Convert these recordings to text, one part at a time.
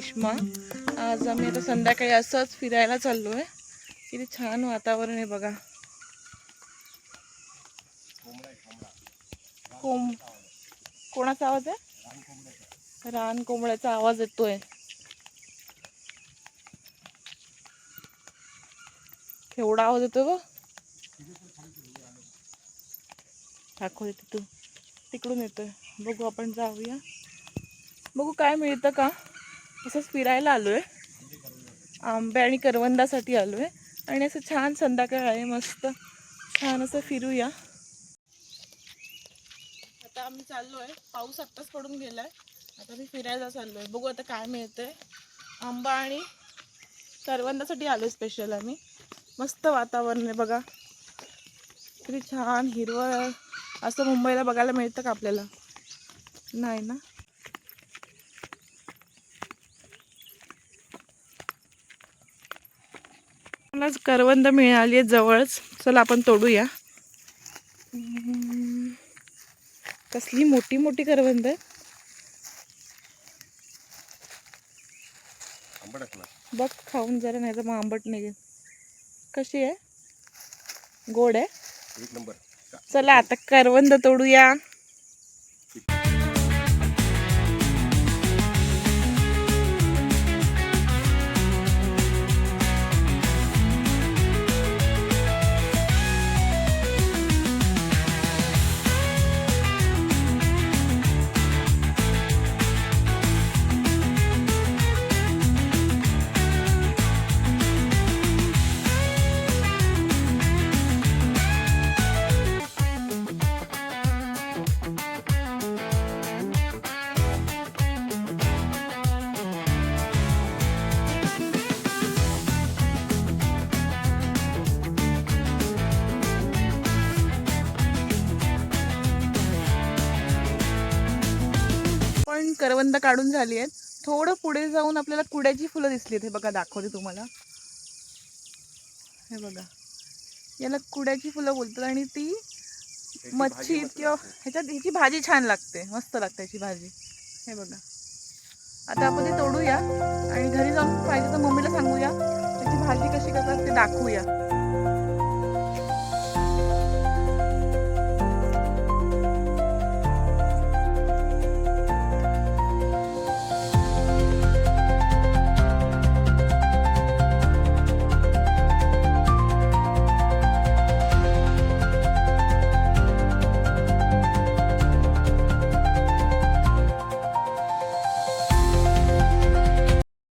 रेश्मा. आज आम्ही आता संध्याकाळी असंच फिरायला चाललोय. किती छान वातावरण आहे बघा. कोणाचा आवाज आहे? रान कोंबड्याचा आवाज येतोय. केवढा आवाज येतोय ग. दाखव तिथून, तिकडून येतोय. बघू आपण जाऊया, बघू काय मिळतं का. असंच फिरायला आलोय, आंबे आणि करवंदासाठी आलोय. आणि असं छान संध्याकाळ आहे, मस्त छान असं फिरूया. आता आम्ही चाललोय, पाऊस आत्ताच पडून गेलाय. आता मी फिरायला चाललोय, बघू आता काय मिळतंय. आंबा आणि करवंदासाठी आलोय स्पेशल आम्ही. मस्त वातावरण आहे बघा, किती छान हिरवळ. असं मुंबईला बघायला मिळतं का आपल्याला? नाही ना. मला करवंद मिळाली आहे जवळच, चला आपण तोडूया. कसली मोठी मोठी करवंद आहे बघ. खाऊन जरा, नाही तर मग आंबट निघेल. कशी आहे? गोड आहे, एक नंबर. चला आता करवंद तोडूया. पण करवंद काढून झाली आहेत. थोडं पुढे जाऊन आपल्याला कुड्याची फुलं दिसली. हे बघा, दाखवते तुम्हाला. हे बघा, याला कुड्याची फुलं बोलतात. आणि ती मच्छी किंवा ह्याची भाजी छान लागते, मस्त लागते याची भाजी. हे बघा, आता आपण ते तोडूया आणि घरी जाऊन पाहिजे तर मम्मीला सांगूया त्याची भाजी कशी करतात ते दाखवूया.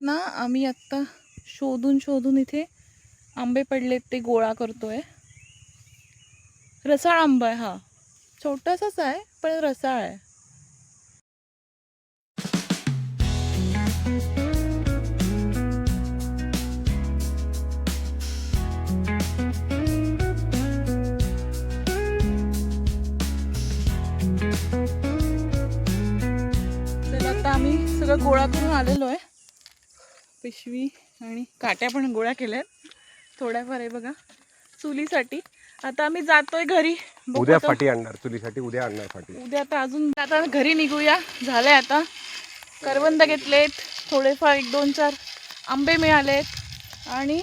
ना आम्ही आत्ता शोधून इथे आंबे पडलेत ते गोळा करतोय. रसाळ आंबा आहे हा, छोटासाच आहे पण रसाळ आहे. तर आता आम्ही सगळं गोळा करून आलेलो आहे. पिशवी आणि काट्या पण गोळा केल्यात थोड्याफार आहे बघा चुलीसाठी. आता आम्ही जातोय घरी. उद्या फाटी आणणार चुलीसाठी, उद्या आणणार फाटी. उद्या आता अजून आता घरी निघूया. झालंय आता. करवंद घेतलेत, थोडेफार 1-2-4 आंबे मिळालेत आणि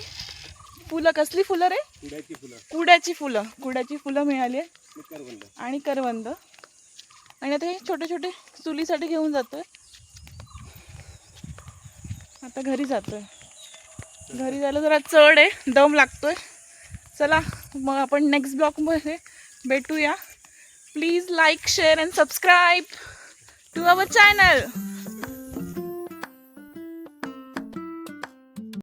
फुलं. कसली फुलं रे? कुड्याची फुलं मिळाली आणि करवंद. आणि आता हे छोटे छोटे चुलीसाठी घेऊन जातोय. आता घरी जातोय. घरी जायला जरा चढ आहे, दम लागतोय. चला मग आपण नेक्स्ट ब्लॉगमध्ये भेटूया. Please like, share and subscribe to our channel.